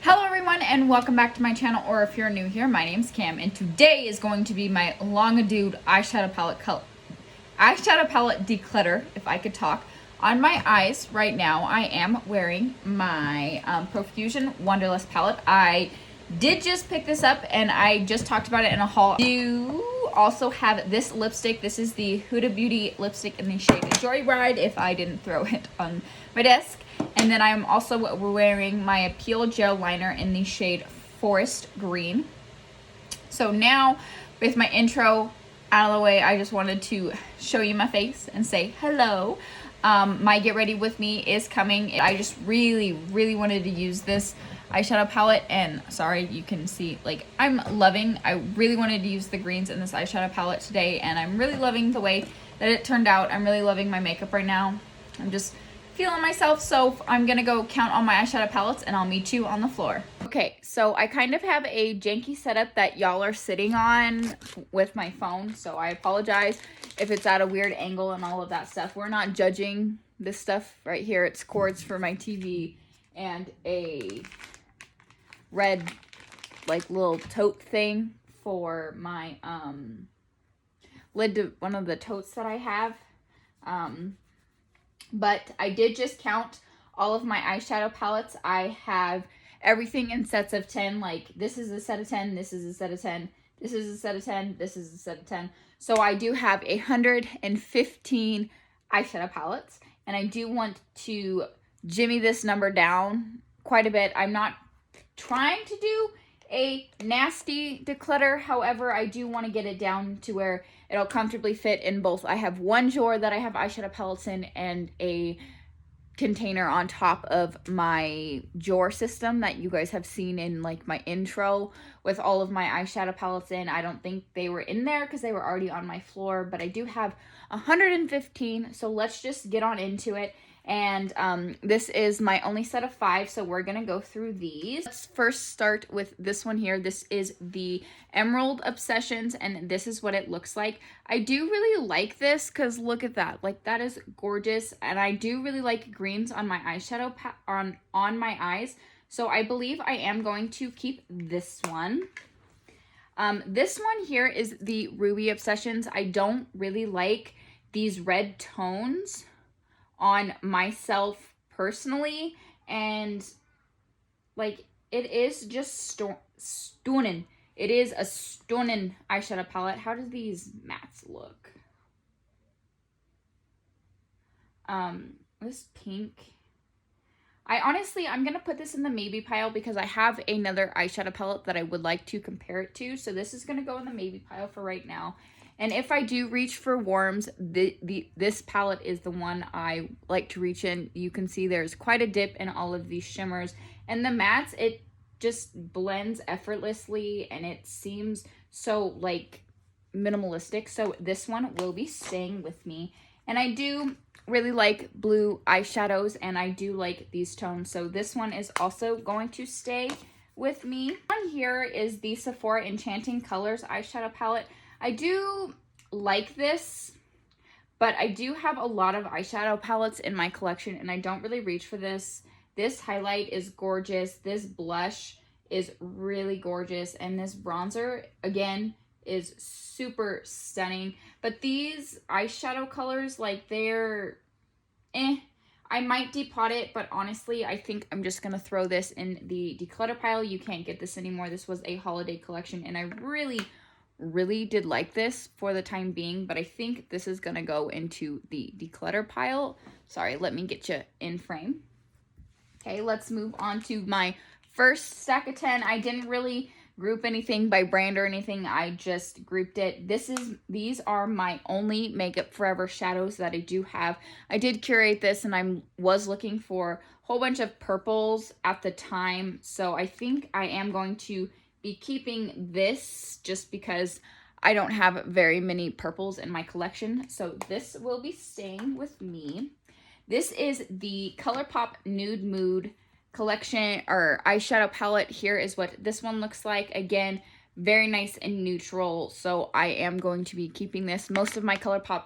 Hello everyone and welcome back to my channel, or if you're new here, my name's Cam and today is going to be my Longadude eyeshadow palette declutter, if I could talk. On my eyes right now, I am wearing my Profusion Wonderlust palette. I did just pick this up and I just talked about it in a haul. I do also have this lipstick. This is the Huda Beauty lipstick in the shade Joyride, if I didn't throw it on my desk. And then I'm also wearing my Appeal Gel Liner in the shade Forest Green. So now, with my intro out of the way, I just wanted to show you my face and say hello. My Get Ready With Me is coming. I just really wanted to use this eyeshadow palette, and sorry, you can see, like, I really wanted to use the greens in this eyeshadow palette today, and I'm really loving the way that it turned out. I'm really loving my makeup right now. I'm just feeling myself, so I'm gonna go count all my eyeshadow palettes and I'll meet you on the floor. Okay, so I kind of have a janky setup that y'all are sitting on with my phone, so I apologize if it's at a weird angle and all of that stuff. We're not judging this stuff right here. It's cords for my TV and a red, like, little tote thing for my lid to one of the totes that I have. But I did just count all of my eyeshadow palettes. I have everything in sets of 10. Like, this is a set of 10, this is a set of 10, this is a set of 10, this is a set of 10. So I do have 115 eyeshadow palettes, and I do want to jimmy this number down quite a bit. I'm not trying to do a nasty declutter. However, I do want to get it down to where it'll comfortably fit in both. I have one drawer that I have eyeshadow palettes in and a container on top of my drawer system that you guys have seen in, like, my intro with all of my eyeshadow palettes in. I don't think they were in there because they were already on my floor, but I do have 115, so let's just get on into it. And this is my only set of 5, so we're gonna go through these. Let's first start with this one here. This is the Emerald Obsessions, and this is what it looks like. I do really like this because look at that, like, that is gorgeous, and I do really like greens on my eyeshadow on my eyes, so I believe I am going to keep this one. This one here is the Ruby Obsessions. I don't really like these red tones on myself personally, and, like, it is just stunning. It is a stunning eyeshadow palette. How do these mattes look? This pink, I'm gonna put this in the maybe pile because I have another eyeshadow palette that I would like to compare it to, so this is gonna go in the maybe pile for right now. And if I do reach for warms, this palette is the one I like to reach in. You can see there's quite a dip in all of these shimmers. And the mattes, it just blends effortlessly and it seems so, like, minimalistic. So this one will be staying with me. And I do really like blue eyeshadows and I do like these tones. So this one is also going to stay with me. One here is the Sephora Enchanting Colors eyeshadow palette. I do like this, but I do have a lot of eyeshadow palettes in my collection and I don't really reach for this. This highlight is gorgeous. This blush is really gorgeous. And this bronzer, again, is super stunning. But these eyeshadow colors, like, they're I might depot it, but honestly, I think I'm just going to throw this in the declutter pile. You can't get this anymore. This was a holiday collection and I really did like this for the time being, but I think this is gonna go into the declutter pile. Sorry, let me get you in frame. Okay, let's move on to my first stack of 10. I didn't really group anything by brand or anything. I just grouped it. These are my only Makeup Forever shadows that I do have. I did curate this and I was looking for a whole bunch of purples at the time, so I think I am going to be keeping this just because I don't have very many purples in my collection. So this will be staying with me. This is the ColourPop Nude Mood collection or eyeshadow palette. Here is what this one looks like. Again, very nice and neutral. So I am going to be keeping this. Most of my ColourPop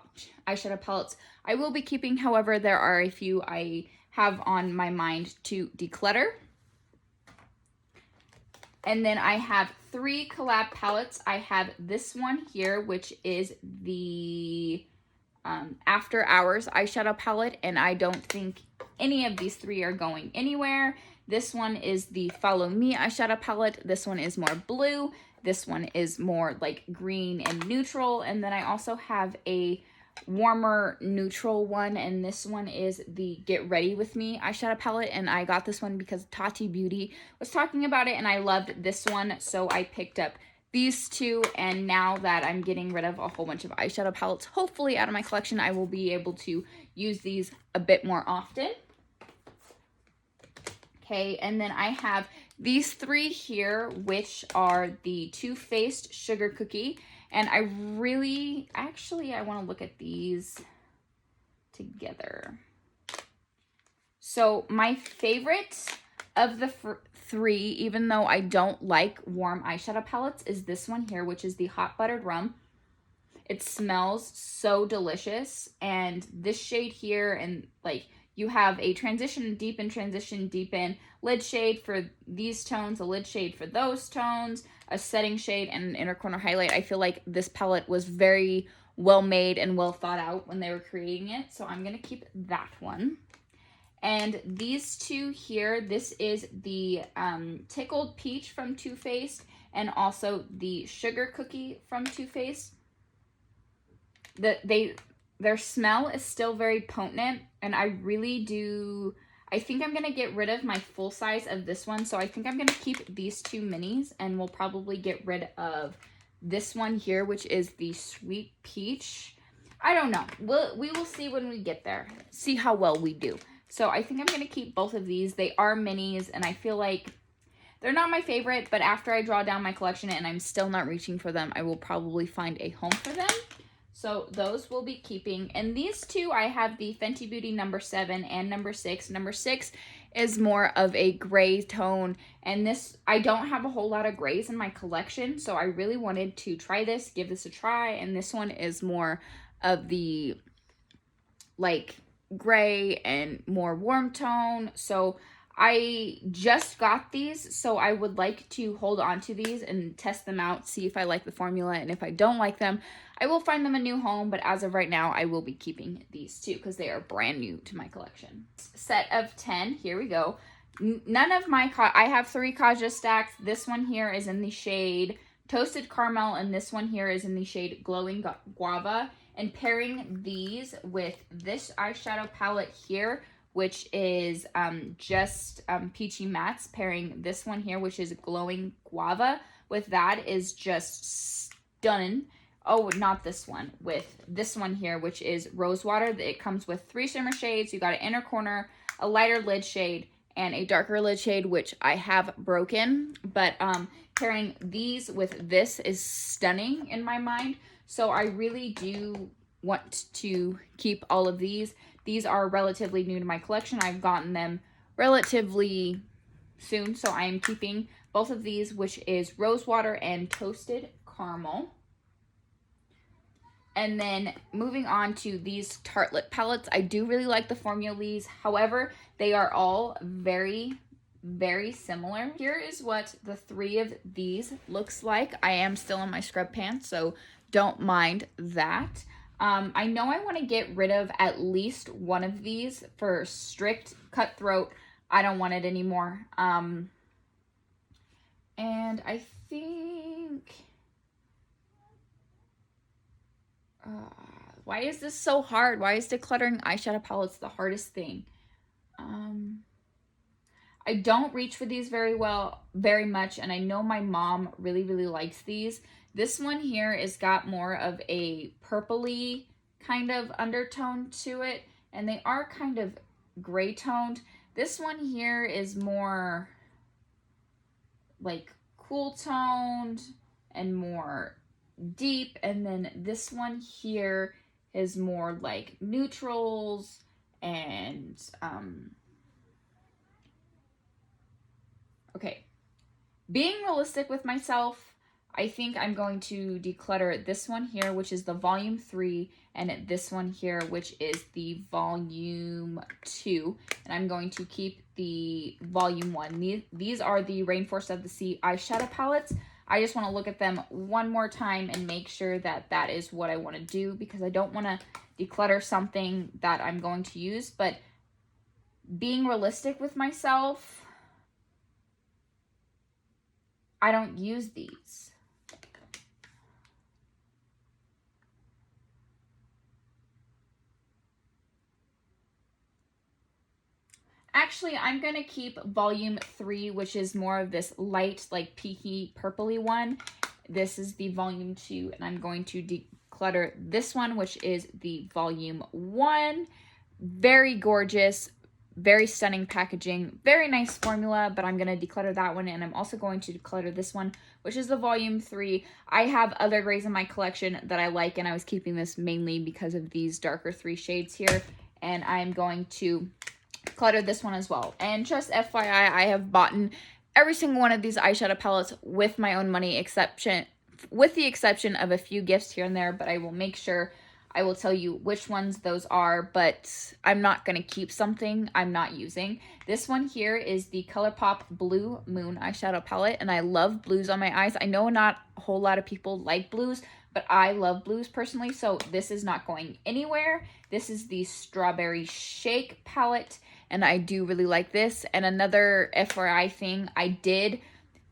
eyeshadow palettes I will be keeping. However, there are a few I have on my mind to declutter. And then I have 3 collab palettes. I have this one here, which is the After Hours eyeshadow palette, and I don't think any of these 3 are going anywhere. This one is the Follow Me eyeshadow palette. This one is more blue. This one is more like green and neutral. And then I also have a warmer neutral one, and this one is the Get Ready With Me eyeshadow palette, and I got this one because Tati Beauty was talking about it and I loved this one, so I picked up these 2. And now that I'm getting rid of a whole bunch of eyeshadow palettes, hopefully out of my collection, I will be able to use these a bit more often. Okay, and then I have these 3 here, which are the Too Faced Sugar Cookie. And I really, actually, I want to look at these together. So my favorite of the 3, even though I don't like warm eyeshadow palettes, is this one here, which is the Hot Buttered Rum. It smells so delicious. And this shade here, and like, you have a transition deepen, lid shade for these tones, a lid shade for those tones, a setting shade, and an inner corner highlight. I feel like this palette was very well made and well thought out when they were creating it. So I'm going to keep that one. And these 2 here, this is the Tickled Peach from Too Faced and also the Sugar Cookie from Too Faced. Their smell is still very potent, and I really do, I think I'm going to get rid of my full size of this one, so I think I'm going to keep these 2 minis, and we'll probably get rid of this one here, which is the Sweet Peach. I don't know. We will see when we get there, see how well we do. So I think I'm going to keep both of these. They are minis, and I feel like they're not my favorite, but after I draw down my collection and I'm still not reaching for them, I will probably find a home for them. So those we'll be keeping. And these 2, I have the Fenty Beauty number 7 and number 6. Number 6 is more of a gray tone. And this, I don't have a whole lot of grays in my collection. So I really wanted to try this, give this a try. And this one is more of the like gray and more warm tone. So I just got these, so I would like to hold on to these and test them out, see if I like the formula, and if I don't like them, I will find them a new home, but as of right now, I will be keeping these 2 because they are brand new to my collection. Set of 10, here we go. None of my, I have 3 Kaja stacks. This one here is in the shade Toasted Caramel, and this one here is in the shade Glowing Guava. And pairing these with this eyeshadow palette here, which is just Peachy Mattes, pairing this one here, which is Glowing Guava, with that is just stunning. Oh, not this one, with this one here, which is Rosewater. It comes with 3 shimmer shades. You got an inner corner, a lighter lid shade, and a darker lid shade, which I have broken. But pairing these with this is stunning in my mind. So I really do want to keep all of these. These are relatively new to my collection. I've gotten them relatively soon, so I am keeping both of these, which is Rosewater and Toasted Caramel. And then moving on to these Tartelette palettes, I do really like the formulas. However, they are all very, very similar. Here is what the 3 of these looks like. I am still in my scrub pants, so don't mind that. I know I want to get rid of at least one of these for strict cutthroat. I don't want it anymore. And I think... why is this so hard? Why is decluttering eyeshadow palettes the hardest thing? I don't reach for these very much, and I know my mom really, really likes these. This one here is got more of a purpley kind of undertone to it, and they are kind of gray toned. This one here is more like cool toned and more deep, and then this one here is more like neutrals and okay, being realistic with myself, I think I'm going to declutter this one here, which is the volume 3, and this one here, which is the volume 2. And I'm going to keep the volume 1. These are the Rainforest of the Sea eyeshadow palettes. I just want to look at them one more time and make sure that that is what I want to do, because I don't want to declutter something that I'm going to use. But being realistic with myself, I don't use these. Actually, I'm going to keep volume 3, which is more of this light, like peaky purpley one. This is the volume 2, and I'm going to declutter this one, which is the volume 1. Very gorgeous, very stunning packaging, very nice formula, but I'm going to declutter that one, and I'm also going to declutter this one, which is the volume 3. I have other grays in my collection that I like, and I was keeping this mainly because of these darker 3 shades here, and I'm going to clutter this one as well. And just FYI, I have bought every single one of these eyeshadow palettes with my own money, with the exception of a few gifts here and there, but I will make sure I will tell you which ones those are, but I'm not going to keep something I'm not using. This one here is the ColourPop Blue Moon eyeshadow palette, and I love blues on my eyes. I know not a whole lot of people like blues, but I love blues personally, so this is not going anywhere. This is the Strawberry Shake palette, and I do really like this. And another FYI thing, I did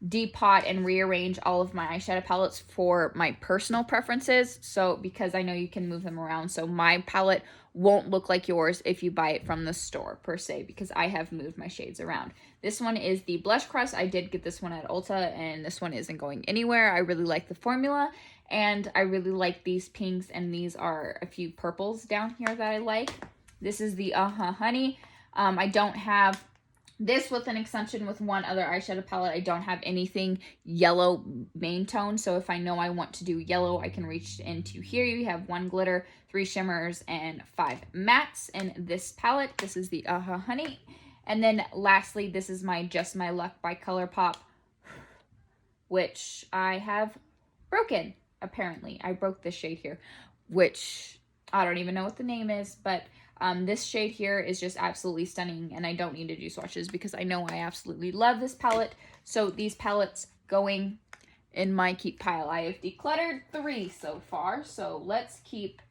depot and rearrange all of my eyeshadow palettes for my personal preferences, so because I know you can move them around, so my palette won't look like yours if you buy it from the store per se, because I have moved my shades around. This one is the Blush Crust. I did get this one at Ulta, and this one isn't going anywhere. I really like the formula, and I really like these pinks, and these are a few purples down here that I like. This is the Honey. I don't have this, with an exception with one other eyeshadow palette. I don't have anything yellow main tone, so if I know I want to do yellow, I can reach into here. You have 1 glitter, 3 shimmers, and 5 mattes in this palette. This is the Honey. And then lastly, this is my Just My Luck by ColourPop, which I have broken, apparently. I broke this shade here, which I don't even know what the name is, but this shade here is just absolutely stunning, and I don't need to do swatches because I know I absolutely love this palette. So these palettes going in my keep pile. I have decluttered 3 so far, so let's keep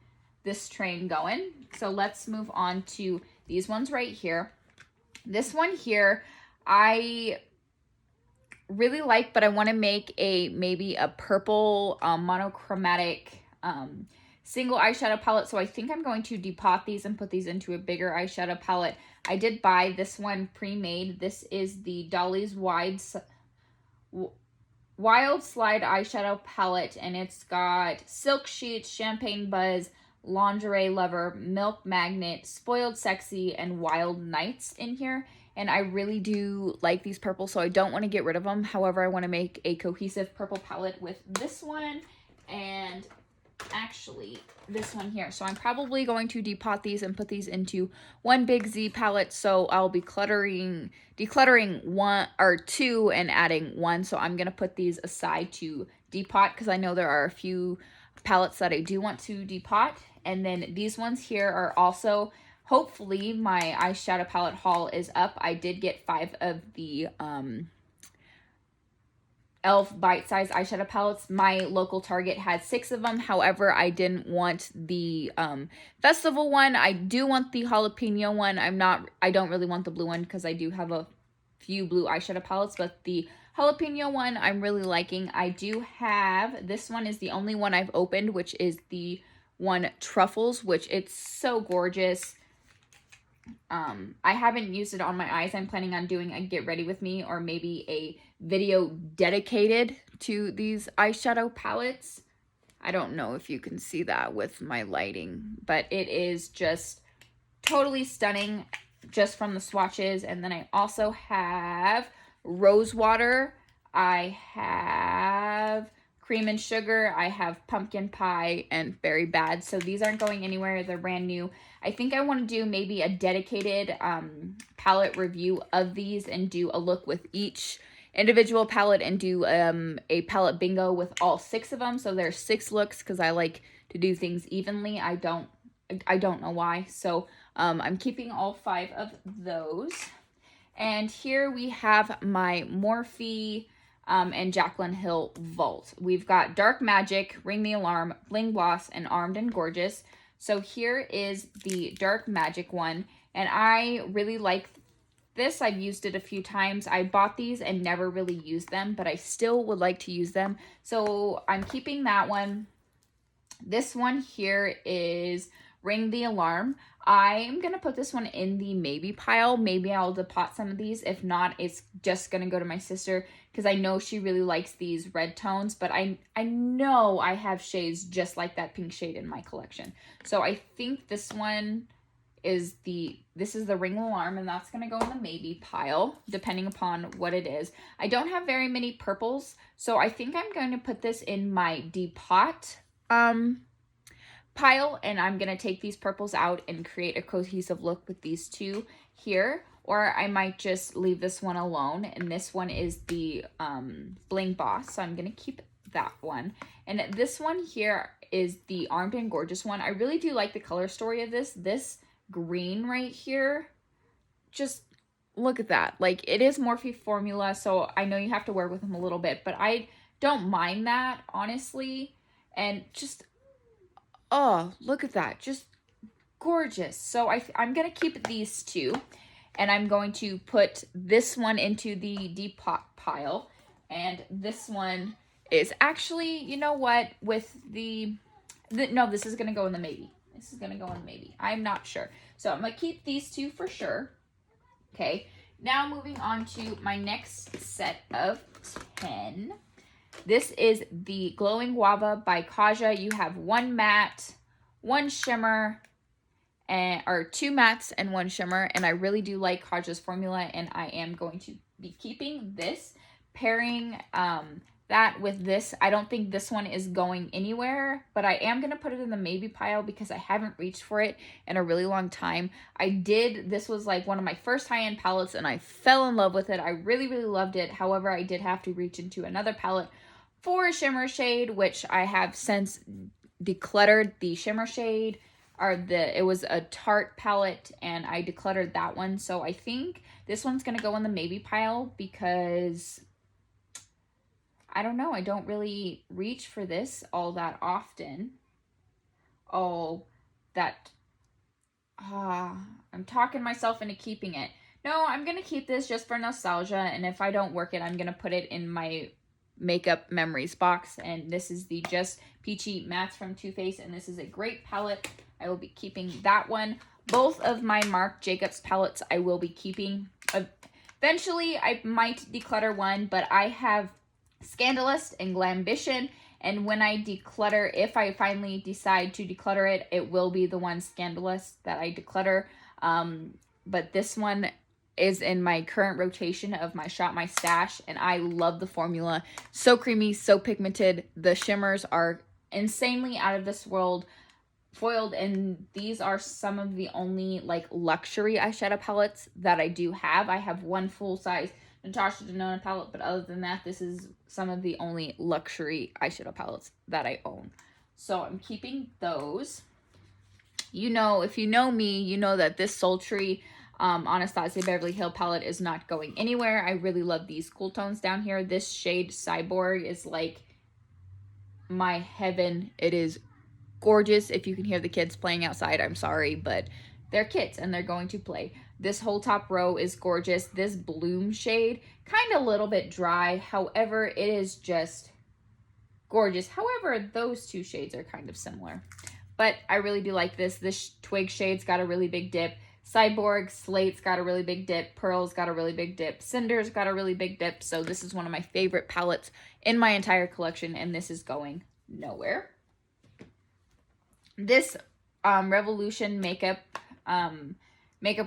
this train going. So let's move on to these ones right here. This one here I really like, but I want to make maybe a purple monochromatic single eyeshadow palette, so I think I'm going to depot these and put these into a bigger eyeshadow palette. I did buy this one pre-made. This is the Dolly's Wild Slide eyeshadow palette, and it's got Silk Sheets, Champagne Buzz, Lingerie Lover, Milk Magnet, Spoiled Sexy, and Wild Nights in here. And I really do like these purples, so I don't want to get rid of them. However, I want to make a cohesive purple palette with this one and actually this one here. So I'm probably going to depot these and put these into one big Z palette. So I'll be decluttering 1 or 2 and adding 1. So I'm going to put these aside to depot because I know there are a few palettes that I do want to depot. And then these ones here are also, hopefully my eyeshadow palette haul is up. I did get 5 of the e.l.f. bite-sized eyeshadow palettes. My local Target had 6 of them. However, I didn't want the festival one. I do want the jalapeno one. I don't really want the blue one because I do have a few blue eyeshadow palettes, but the jalapeno one I'm really liking. I do have, this one is the only one I've opened, which is the one Truffles, which it's so gorgeous. I haven't used it on my eyes. I'm planning on doing a get ready with me or maybe a video dedicated to these eyeshadow palettes. I don't know if you can see that with my lighting, but it is just totally stunning just from the swatches. And then I also have Rose Water. I have Cream and Sugar, I have Pumpkin Pie, and Very Bad. So these aren't going anywhere. They're brand new. I think I want to do maybe a dedicated palette review of these and do a look with each individual palette and do a palette bingo with all 6 of them. So there's 6 looks because I like to do things evenly. I don't know why. So I'm keeping all 5 of those. And here we have my Morphe and Jaclyn Hill Vault. We've got Dark Magic, Ring the Alarm, Bling Gloss, and Armed and Gorgeous. So here is the Dark Magic one, and I really like this. I've used it a few times. I bought these and never really used them, but I still would like to use them. So I'm keeping that one. This one here is Ring the Alarm. I'm going to put this one in the maybe pile. Maybe I'll depot some of these. If not, it's just going to go to my sister because I know she really likes these red tones, but I know I have shades just like that pink shade in my collection. So I think this one is this is the Ring Alarm, and that's going to go in the maybe pile depending upon what it is. I don't have very many purples, so I think I'm going to put this in my depot pile, and I'm going to take these purples out and create a cohesive look with these 2 here, or I might just leave this one alone, and this one is the Bling Boss, so I'm going to keep that one. And this one here is the Armed and Gorgeous one. I really do like the color story of this green right here. Just look at that. Like, it is Morphe formula, so I know you have to work with them a little bit, but I don't mind that, honestly. And just, oh, look at that. Just gorgeous. So I'm going to keep these 2, and I'm going to put this one into the depot pile. And this one is actually, you know what, with no, this is going to go in the maybe. This is going to go in the maybe. I'm not sure. So I'm going to keep these 2 for sure. Okay. Now moving on to my next set of 10. This is the Glowing Guava by Kaja. You have 1 matte, 1 shimmer, or 2 mattes and 1 shimmer. And I really do like Kaja's formula, and I am going to be keeping this, pairing that with this. I don't think this one is going anywhere, but I am going to put it in the maybe pile because I haven't reached for it in a really long time. This was like one of my first high-end palettes, and I fell in love with it. I really, really loved it. However, I did have to reach into another palette for a shimmer shade, which I have since decluttered the shimmer shade. It was a Tarte palette, and I decluttered that one. So I think this one's going to go in the maybe pile because I don't know. I don't really reach for this all that often. I'm talking myself into keeping it. No, I'm going to keep this just for nostalgia, and if I don't work it, I'm going to put it in my makeup memories box. And this is the Just Peachy Mattes from Too Faced, and this is a great palette. I will be keeping that one. Both of my Marc Jacobs palettes I will be keeping. Eventually, I might declutter one, but I have Scandalous and Glambition, and when I declutter, if I finally decide to declutter it, it will be the one Scandalous that I declutter. But this one is in my current rotation of my Shop My Stash, and I love the formula. So creamy, so pigmented. The shimmers are insanely out of this world foiled, and these are some of the only like luxury eyeshadow palettes that I do have. I have 1 full-size Natasha Denona palette, but other than that, this is some of the only luxury eyeshadow palettes that I own. So I'm keeping those. You know, if you know me, you know that this sultry Anastasia Beverly Hill palette is not going anywhere. I really love these cool tones down here. This shade Cyborg is like my heaven. It is gorgeous. If you can hear the kids playing outside, I'm sorry, but they're kids and they're going to play. This whole top row is gorgeous. This Bloom shade, kind of a little bit dry. However, it is just gorgeous. However, those 2 shades are kind of similar. But I really do like this. This Twig shade's got a really big dip. Cyborg Slate's got a really big dip. Pearl's got a really big dip. Cinder's got a really big dip. So this is one of my favorite palettes in my entire collection, and this is going nowhere. This Revolution Makeup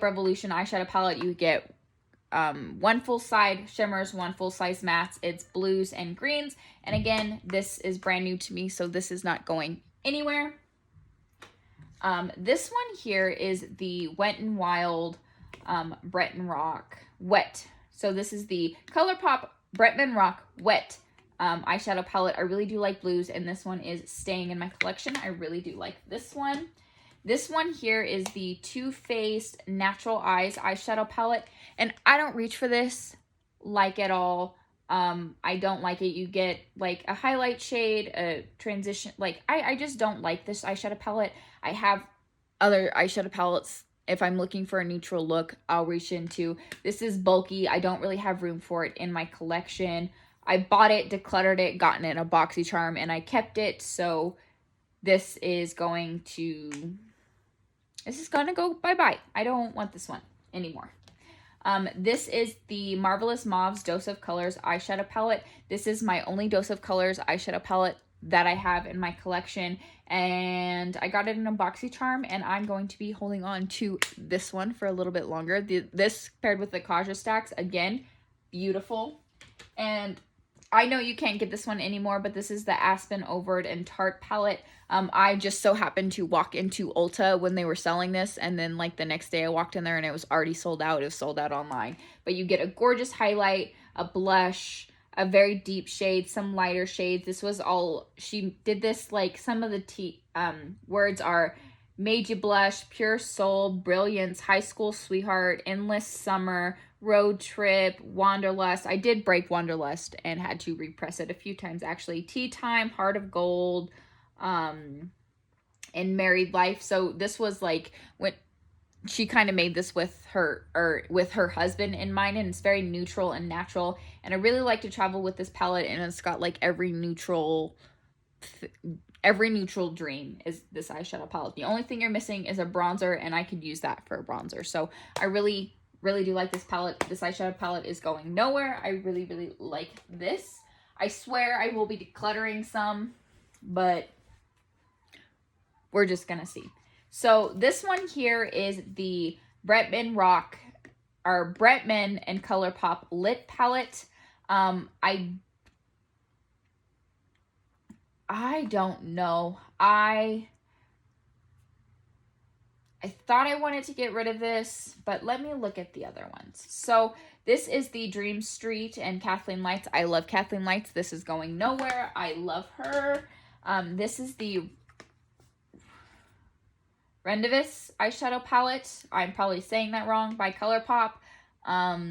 Revolution eyeshadow palette, you get 1 full size shimmers, 1 full size mattes. It's blues and greens. And again, this is brand new to me, so this is not going anywhere. This one here is the Wet n Wild Breton Rock Wet. So this is the ColourPop Bretman Rock Wet eyeshadow palette. I really do like blues, and this one is staying in my collection. I really do like this one. This one here is the Too Faced Natural Eyes eyeshadow palette, and I don't reach for this like at all. I don't like it. You get like a highlight shade, a transition. Like I just don't like this eyeshadow palette. I have other eyeshadow palettes. If I'm looking for a neutral look, I'll reach into. This is bulky. I don't really have room for it in my collection. I bought it, decluttered it, gotten it in a BoxyCharm, and I kept it. So this is going to go bye-bye. I don't want this one anymore. This is the Marvelous Mauves Dose of Colors eyeshadow palette. This is my only Dose of Colors eyeshadow palette that I have in my collection, and I got it in a BoxyCharm, and I'm going to be holding on to this one for a little bit longer. This paired with the Kaja stacks, again, beautiful. And I know you can't get this one anymore, but this is the Aspen Overt and Tarte palette. I just so happened to walk into Ulta when they were selling this, and then like the next day I walked in there and it was already sold out. It was sold out online. But you get a gorgeous highlight, a blush, a very deep shade, some lighter shades. This was all, she did this, like some of the words are Made You Blush, Pure Soul, Brilliance, High School Sweetheart, Endless Summer, Road Trip, Wanderlust. I did break Wanderlust and had to repress it a few times actually. Tea Time, Heart of Gold, and Married Life. So this was like when she kind of made this with her husband in mind, and it's very neutral and natural, and I really like to travel with this palette, and it's got like every neutral dream is this eyeshadow palette. The only thing you're missing is a bronzer, and I could use that for a bronzer. So I really do like this palette. This eyeshadow palette is going nowhere. I really like this. I swear I will be decluttering some, but we're just gonna see. So this one here is the Bretman Rock, or Bretman and ColourPop Lit palette. I don't know. I thought I wanted to get rid of this, but let me look at the other ones. So this is the Dream Street and Kathleen Lights. I love Kathleen Lights. This is going nowhere. I love her. This is the Rendivis eyeshadow palette. I'm probably saying that wrong, by ColourPop. I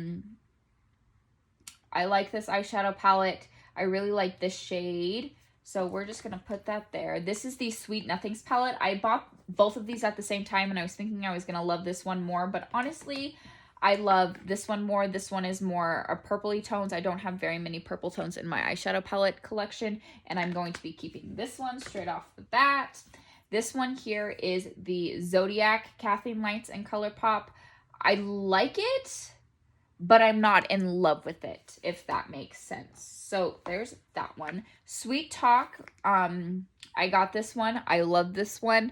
like this eyeshadow palette. I really like this shade. So we're just going to put that there. This is the Sweet Nothings palette. I bought both of these at the same time, and I was thinking I was going to love this one more. But honestly, I love this one more. This one is more a purpley tones. I don't have very many purple tones in my eyeshadow palette collection, and I'm going to be keeping this one straight off the bat. This one here is the Zodiac Kathleen Lights and ColourPop. I like it, but I'm not in love with it, if that makes sense. So there's that one. Sweet Talk. I got this one. I love this one.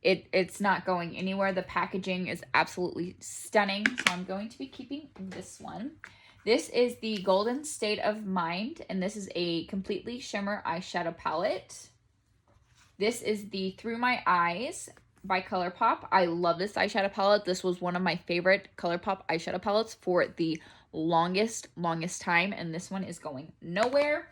It's not going anywhere. The packaging is absolutely stunning. So I'm going to be keeping this one. This is the Golden State of Mind, and this is a completely shimmer eyeshadow palette. This is the Through My Eyes by ColourPop. I love this eyeshadow palette. This was one of my favorite ColourPop eyeshadow palettes for the longest time, and this one is going nowhere.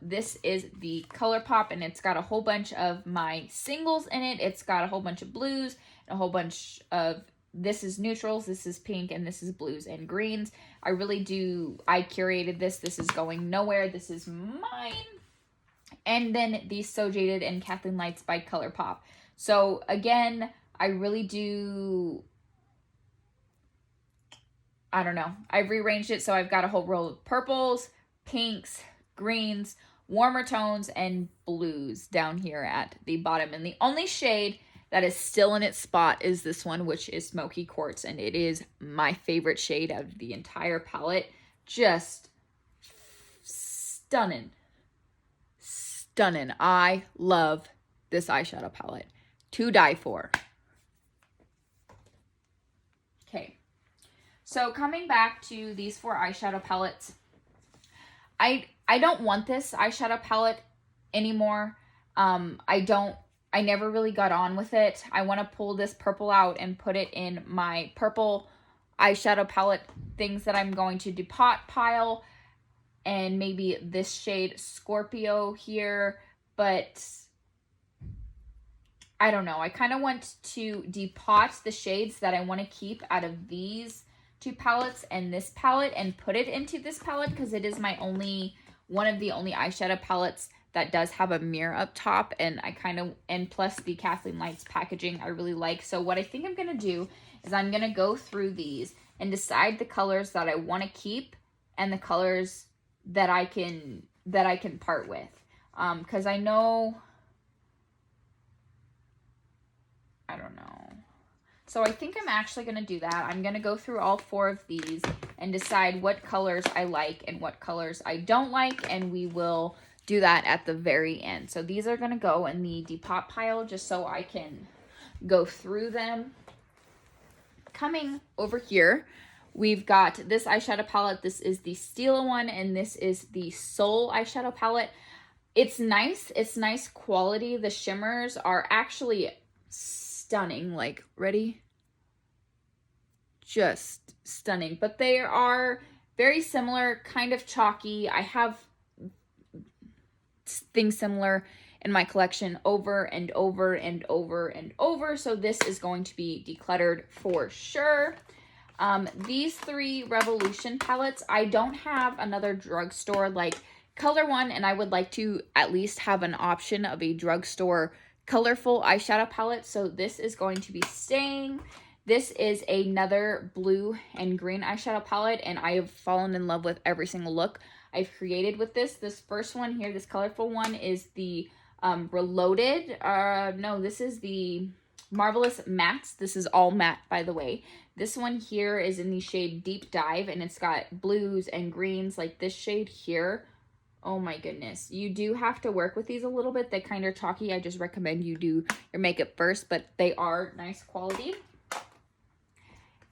This is the ColourPop, and it's got a whole bunch of my singles in it. It's got a whole bunch of blues, and a whole bunch of, this is neutrals, this is pink, and this is blues and greens. I curated this. This is going nowhere. This is mine. And then the So Jaded and Kathleen Lights by ColourPop. So again, I really do, I don't know. I've rearranged it so I've got a whole row of purples, pinks, greens, warmer tones, and blues down here at the bottom. And the only shade that is still in its spot is this one, which is Smoky Quartz. And it is my favorite shade of the entire palette. Just stunning. Stunning. I love this eyeshadow palette. To die for. Okay. So coming back to these 4 eyeshadow palettes, I don't want this eyeshadow palette anymore. I never really got on with it. I want to pull this purple out and put it in my purple eyeshadow palette things that I'm going to depot pile. and maybe this shade Scorpio here, but I don't know. I kind of want to depot the shades that I want to keep out of these two palettes and this palette and put it into this palette because it is my one of the only eyeshadow palettes that does have a mirror up top, and and plus the Kathleen Lights packaging I really like. So what I think I'm going to do is I'm going to go through these and decide the colors that I want to keep and the colors that I can part with. Because I know, I don't know. So I think I'm actually going to do that. I'm going to go through all 4 of these and decide what colors I like and what colors I don't like, and we will do that at the very end. So these are going to go in the depot pile just so I can go through them. Coming over here, we've got this eyeshadow palette. This is the Stila one, and this is the Soul eyeshadow palette. It's nice. It's nice quality. The shimmers are actually stunning. Like, ready? Just stunning. But they are very similar, kind of chalky. I have things similar in my collection over and over and over and over. So this is going to be decluttered for sure. These 3 Revolution palettes, I don't have another drugstore like color one, and I would like to at least have an option of a drugstore colorful eyeshadow palette. So this is going to be staying. This is another blue and green eyeshadow palette, and I have fallen in love with every single look I've created with this. This first one here, this colorful one, is the Reloaded. No, this is the Marvelous Mattes. This is all matte, by the way. This one here is in the shade Deep Dive, and it's got blues and greens like this shade here. Oh my goodness. You do have to work with these a little bit. They're kind of chalky. I just recommend you do your makeup first, but they are nice quality.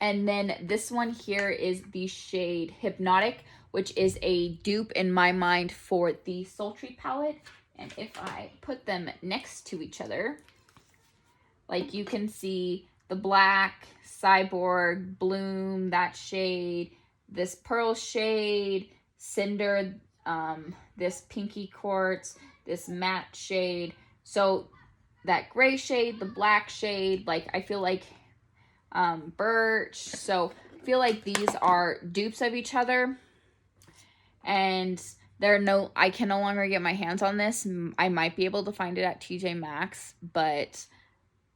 And then this one here is the shade Hypnotic, which is a dupe in my mind for the Sultry palette. And if I put them next to each other, like you can see the black, Cyborg, Bloom, that shade, this pearl shade, Cinder, this pinky quartz, this matte shade. So that gray shade, the black shade, like I feel like birch. So I feel like these are dupes of each other, and I can no longer get my hands on this. I might be able to find it at TJ Maxx, but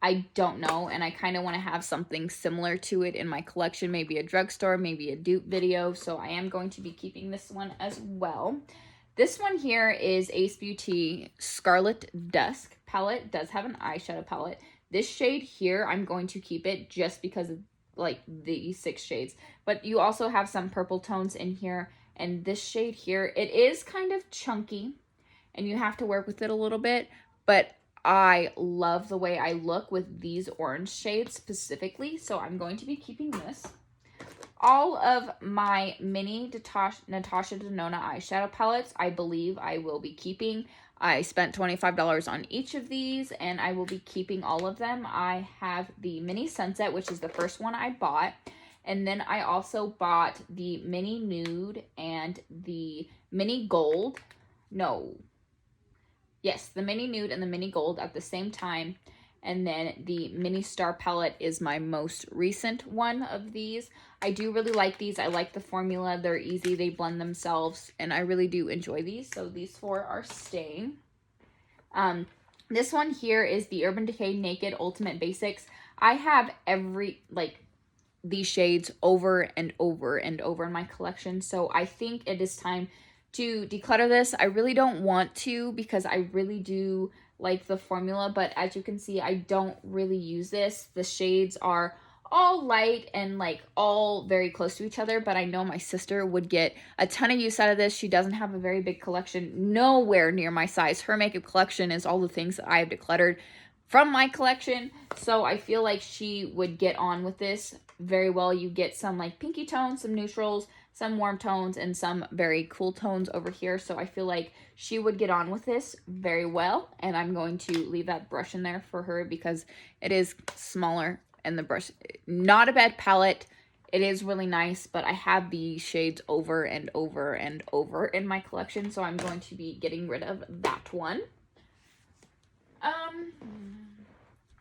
I don't know, and I kind of want to have something similar to it in my collection, maybe a drugstore, maybe a dupe video, so I am going to be keeping this one as well. This one here is Ace Beauty Scarlet Dusk palette. It does have an eyeshadow palette. This shade here, I'm going to keep it just because of like the 6 shades, but you also have some purple tones in here, and this shade here, it is kind of chunky, and you have to work with it a little bit, but I love the way I look with these orange shades specifically, so I'm going to be keeping this. All of my mini Natasha Denona eyeshadow palettes, I believe I will be keeping. I spent $25 on each of these, and I will be keeping all of them. I have the Mini Sunset, which is the first one I bought, and then I also bought the Mini Nude and the Mini Gold. Yes, the Mini Nude and the Mini Gold at the same time. And then the Mini Star palette is my most recent one of these. I do really like these. I like the formula. They're easy. They blend themselves. And I really do enjoy these. So these 4 are staying. This one here is the Urban Decay Naked Ultimate Basics. I have these shades over and over and over in my collection. So I think it is time to declutter this. I really don't want to because I really do like the formula, but as you can see, I don't really use this. The shades are all light and like all very close to each other, but I know my sister would get a ton of use out of this. She doesn't have a very big collection, nowhere near my size. Her makeup collection is all the things that I have decluttered from my collection, so I feel like she would get on with this very well. You get some like pinky tones, some neutrals, some warm tones, and some very cool tones over here. So I feel like she would get on with this very well. And I'm going to leave that brush in there for her because it is smaller and the brush, not a bad palette. It is really nice, but I have these shades over and over and over in my collection, so I'm going to be getting rid of that one.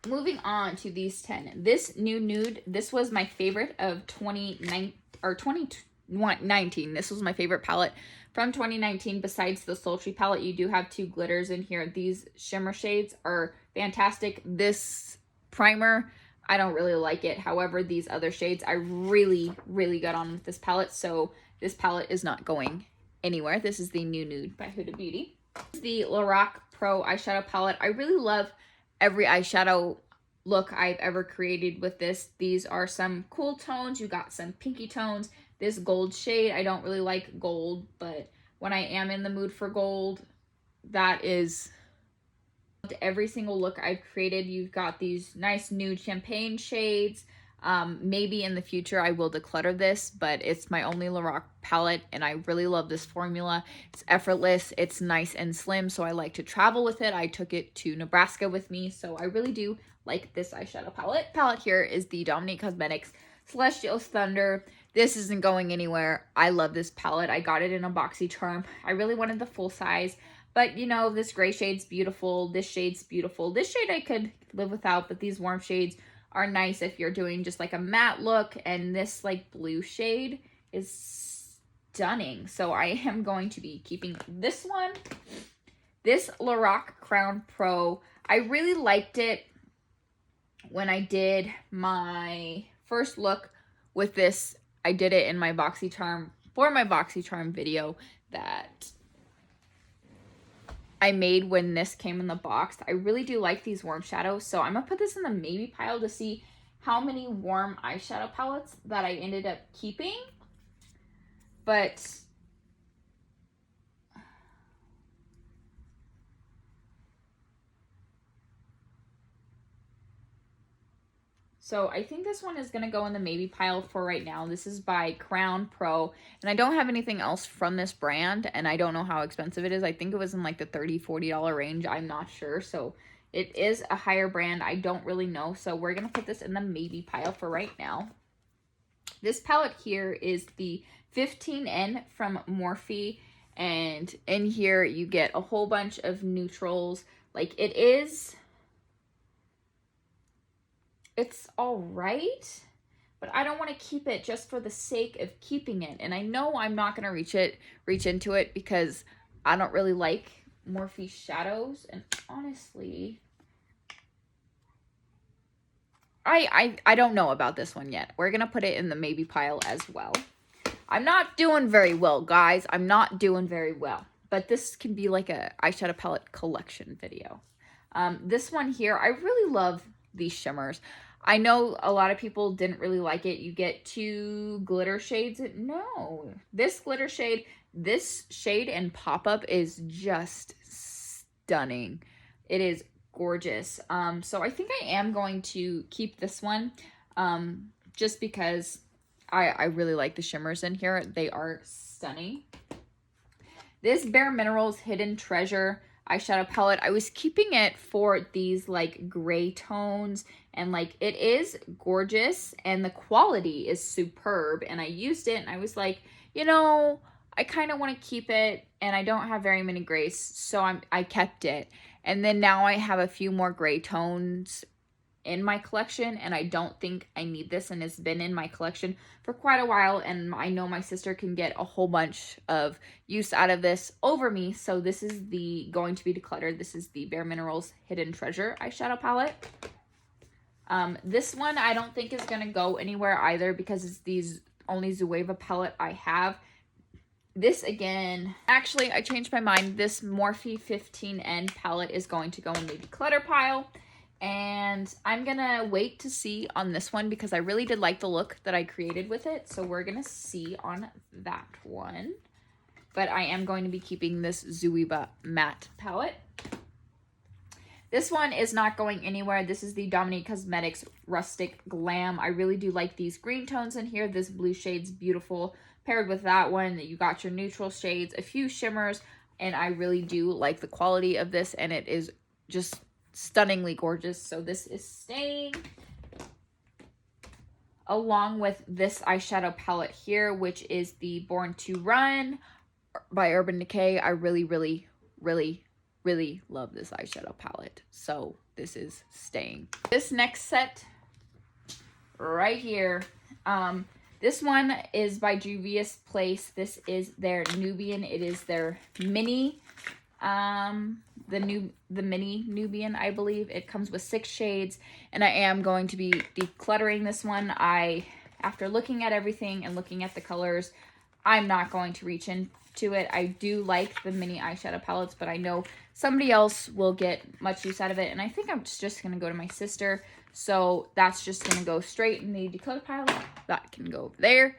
Moving on to these 10. This new nude, this was my favorite of 2019. This was my favorite palette from 2019. Besides the sultry palette, you do have 2 glitters in here. These shimmer shades are fantastic. This primer, I don't really like it. However, these other shades I really got on with this palette, so this palette is not going anywhere. This is the new nude by Huda Beauty. This is the Lorac Pro eyeshadow palette. I really love every eyeshadow look I've ever created with this. These are some cool tones. You got some pinky tones. This gold shade, I don't really like gold, but when I am in the mood for gold, that is every single look I've created. You've got these nice nude champagne shades. Maybe in the future I will declutter this, but it's my only Lorac palette and I really love this formula. It's effortless, it's nice and slim, so I like to travel with it. I took it to Nebraska with me, so I really do like this eyeshadow palette. Palette here is the Dominique Cosmetics Celestial Thunder. This isn't going anywhere. I love this palette. I got it in a boxy charm. I really wanted the full size, but you know, this gray shade's beautiful. This shade's beautiful. This shade I could live without, but these warm shades are nice if you're doing just like a matte look, and this like blue shade is stunning. So I am going to be keeping this one. This Lorac Crown Pro, I really liked it when I did my first look with this. I did it in my BoxyCharm, for my BoxyCharm video that I made when this came in the box. I really do like these warm shadows, so I'm gonna put this in the maybe pile to see how many warm eyeshadow palettes that I ended up keeping. But so I think this one is going to go in the maybe pile for right now. This is by Crown Pro, and I don't have anything else from this brand, and I don't know how expensive it is. I think it was in like the $30–40 range. I'm not sure, so it is a higher brand. I don't really know, so we're going to put this in the maybe pile for right now. This palette here is the 15N from Morphe, and in here you get a whole bunch of neutrals. Like it's all right, but I don't want to keep it just for the sake of keeping it. And I know I'm not going to reach into it because I don't really like Morphe shadows. And honestly, I don't know about this one yet. We're going to put it in the maybe pile as well. I'm not doing very well, guys. I'm not doing very well. But this can be like a eyeshadow palette collection video. This one here, I really love these shimmers. I know a lot of people didn't really like it. You get 2 glitter shades. No, this glitter shade, this shade and pop-up is just stunning. It is gorgeous. So I think I am going to keep this one, just because I really like the shimmers in here. They are stunning. This Bare Minerals Hidden Treasure eyeshadow palette, I was keeping it for these like gray tones, and like it is gorgeous and the quality is superb, and I used it and I was like, you know, I kind of want to keep it, and I don't have very many grays, so I kept it. And then now I have a few more gray tones in my collection, and I don't think I need this, and it's been in my collection for quite a while, and I know my sister can get a whole bunch of use out of this over me. So this is going to be decluttered. This is the Bare Minerals Hidden Treasure eyeshadow palette. This one I don't think is going to go anywhere either because it's these only Zoeva palette I have. This again, actually I changed my mind. This Morphe 15N palette is going to go in the declutter pile. And I'm gonna wait to see on this one because I really did like the look that I created with it. So we're gonna see on that one. But I am going to be keeping this Zoeva matte palette. This one is not going anywhere. This is the Dominique Cosmetics Rustic Glam. I really do like these green tones in here. This blue shade's beautiful. Paired with that one, you got your neutral shades, a few shimmers, and I really do like the quality of this, and it is just stunningly gorgeous. So this is staying. along with this eyeshadow palette here, which is the Born to Run by Urban Decay. I really, really, really, really love this eyeshadow palette. So this is staying. This next set right here, this one is by Juvia's Place. This is their Nubian. It is their mini, the mini Nubian, I believe. It comes with 6 shades, and I am going to be decluttering this one. After looking at everything and looking at the colors, I'm not going to reach into it. I do like the mini eyeshadow palettes, but I know somebody else will get much use out of it, and I think I'm just going to go to my sister. So that's just going to go straight in the declutter pile. That can go over there.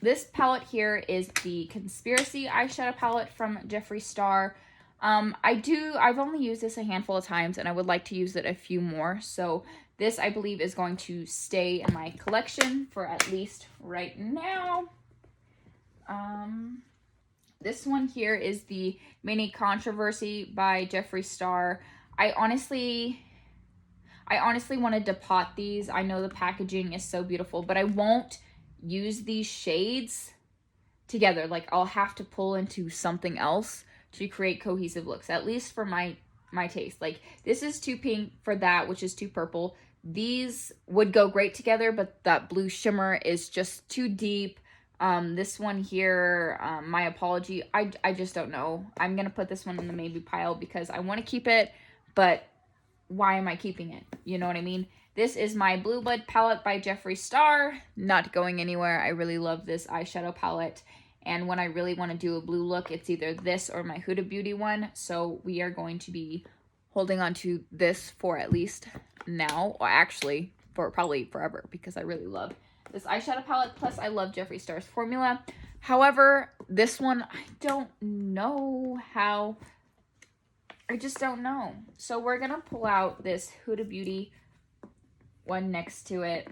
This palette here is the Conspiracy eyeshadow palette from Jeffree Star. I've only used this a handful of times, and I would like to use it a few more. So this, I believe, is going to stay in my collection for at least right now. This one here is the Mini Controversy by Jeffree Star. I honestly wanted to pot these. I know the packaging is so beautiful, but I won't use these shades together. Like, I'll have to pull into something else to create cohesive looks, at least for my taste. Like, this is too pink for that, which is too purple. These would go great together, but that blue shimmer is just too deep. This one here, my apology, I just don't know. I'm gonna put this one in the maybe pile because I want to keep it, but why am I keeping it? You know what I mean? This is my Blue Blood palette by Jeffree Star. Not going anywhere. I really love this eyeshadow palette. And when I really want to do a blue look, it's either this or my Huda Beauty one. So we are going to be holding on to this for at least now. Or actually, for probably forever, because I really love this eyeshadow palette. Plus, I love Jeffree Star's formula. However, this one, I don't know how... I just don't know. So we're going to pull out this Huda Beauty one next to it.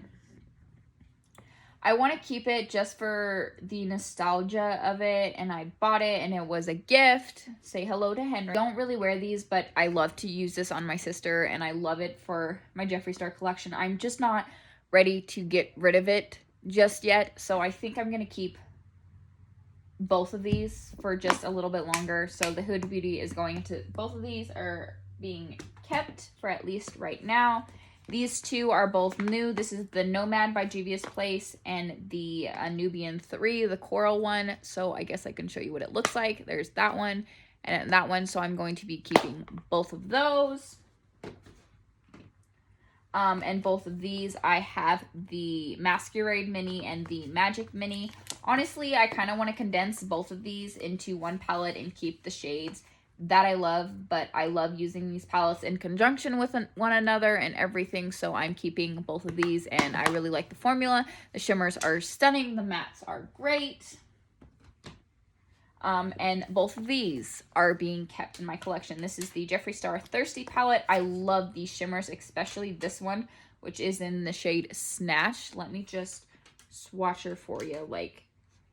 I want to keep it just for the nostalgia of it, and I bought it and it was a gift. Say hello to Henry. I don't really wear these, but I love to use this on my sister, and I love it for my Jeffree Star collection. I'm just not ready to get rid of it just yet, so I think I'm going to keep both of these for just a little bit longer. So the Huda Beauty is going to, both of these are being kept for at least right now. These two are both new. This is the Nomad by Juvia's Place and the Nubian 3, the coral one. So I guess I can show you what it looks like. There's that one and that one. So I'm going to be keeping both of those. And both of these, I have the Masquerade Mini and the Magic Mini. Honestly, I kind of want to condense both of these into one palette and keep the shades that I love, but I love using these palettes in conjunction with one another and everything, so I'm keeping both of these, and I really like the formula. The shimmers are stunning. The mattes are great. And both of these are being kept in my collection. This is the Jeffree Star Thirsty palette. I love these shimmers, especially this one, which is in the shade Snatch. Let me just swatch her for you. Like,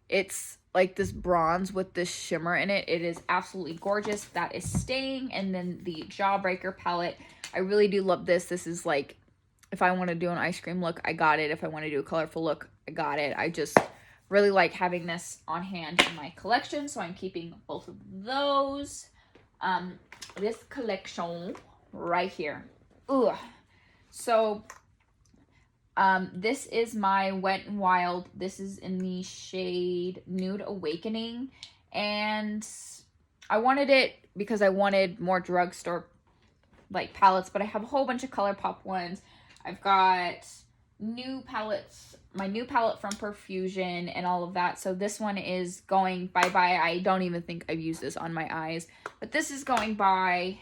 it's like this bronze with this shimmer in it. It is absolutely gorgeous. That is staying. And then the Jawbreaker palette. I really do love this. This is like, if I want to do an ice cream look, I got it. If I want to do a colorful look, I got it. I just really like having this on hand in my collection, so I'm keeping both of those. This collection right here. Ooh. So this is my Wet n Wild. This is in the shade Nude Awakening, and I wanted it because I wanted more drugstore like palettes, but I have a whole bunch of ColourPop ones. I've got new palettes, my new palette from Perfusion and all of that. So this one is going bye-bye. I don't even think I've used this on my eyes, but this is going by.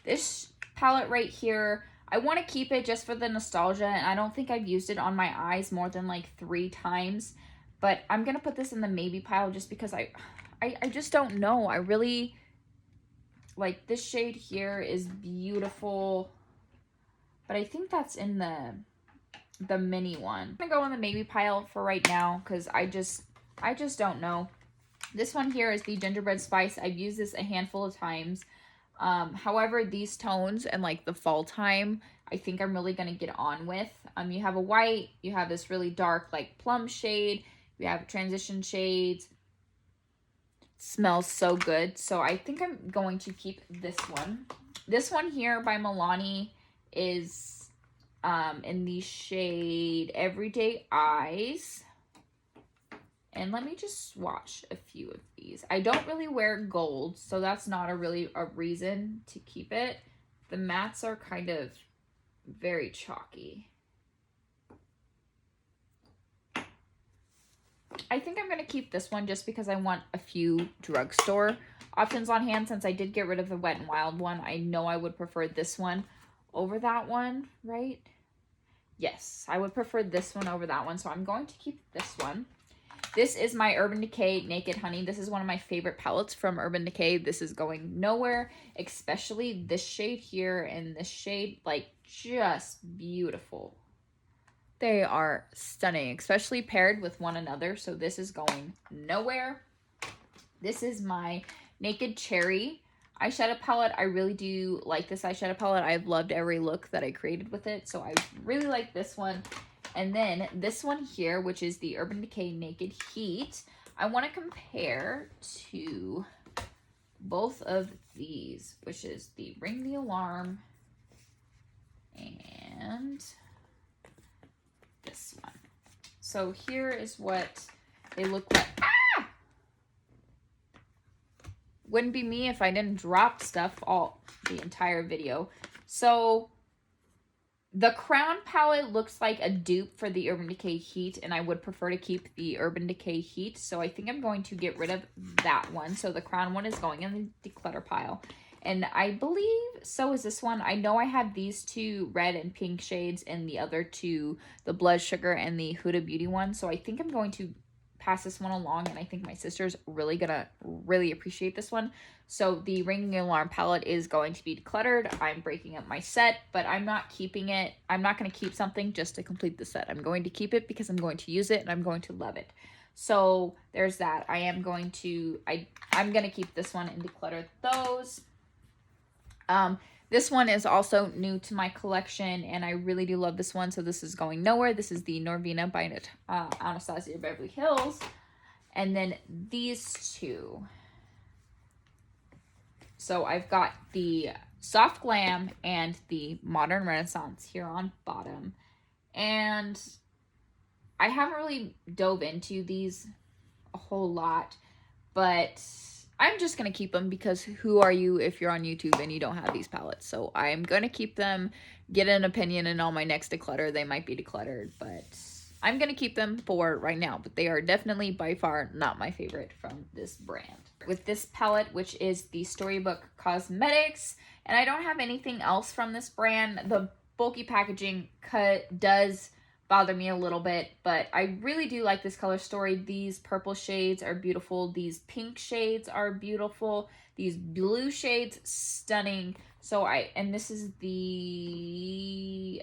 This palette right here, I want to keep it just for the nostalgia, and I don't think I've used it on my eyes more than like 3 times, but I'm going to put this in the maybe pile just because I just don't know. I really like this shade here is beautiful, but I think that's in the mini one. I'm gonna go in the maybe pile for right now because I just don't know. This one here is the Gingerbread Spice. I've used this a handful of times. However, these tones and like the fall time, I think I'm really going to get on with. You have a white, you have this really dark like plum shade, you have transition shades. Smells so good. So I think I'm going to keep this one. This one here by Milani is in the shade Everyday Eyes. And let me just swatch a few of these. I don't really wear gold, so that's not a reason to keep it. The mattes are kind of very chalky. I think I'm going to keep this one just because I want a few drugstore options on hand. Since I did get rid of the Wet n Wild one, I know I would prefer this one over that one, right? Yes, I would prefer this one over that one, so I'm going to keep this one. This is my Urban Decay Naked Honey. This is one of my favorite palettes from Urban Decay. This is going nowhere, especially this shade here and this shade, like, just beautiful. They are stunning, especially paired with one another, so this is going nowhere. This is my Naked Cherry eyeshadow palette. I really do like this eyeshadow palette. I've loved every look that I created with it, so I really like this one. And then this one here, which is the Urban Decay Naked Heat, I want to compare to both of these, which is the Ring the Alarm and this one. So here is what they look like. Ah! Wouldn't be me if I didn't drop stuff the entire video. So the Crown palette looks like a dupe for the Urban Decay Heat, and I would prefer to keep the Urban Decay Heat, so I think I'm going to get rid of that one. So the Crown one is going in the declutter pile. And I believe so is this one. I know I have these two red and pink shades and the other two, the Blood Sugar and the Huda Beauty one. So I think I'm going to pass this one along, and I think my sister's really gonna appreciate this one. So the Ringing Alarm palette is going to be decluttered. I'm breaking up my set, but I'm not keeping it. I'm not going to keep something just to complete the set. I'm going to keep it because I'm going to use it and I'm going to love it. So there's that. I'm going to keep this one and declutter those. This one is also new to my collection, and I really do love this one, so this is going nowhere. This is the Norvina by Anastasia Beverly Hills. And then these two. So I've got the Soft Glam and the Modern Renaissance here on bottom. And I haven't really dove into these a whole lot, but I'm just going to keep them because who are you if you're on YouTube and you don't have these palettes? So I'm going to keep them, get an opinion, and on my next declutter, they might be decluttered, but I'm going to keep them for right now. But they are definitely by far not my favorite from this brand. With this palette, which is the Storybook Cosmetics, and I don't have anything else from this brand. The bulky packaging does bother me a little bit, but I really do like this color story. These purple shades are beautiful. These pink shades are beautiful. These blue shades, stunning. So and this is the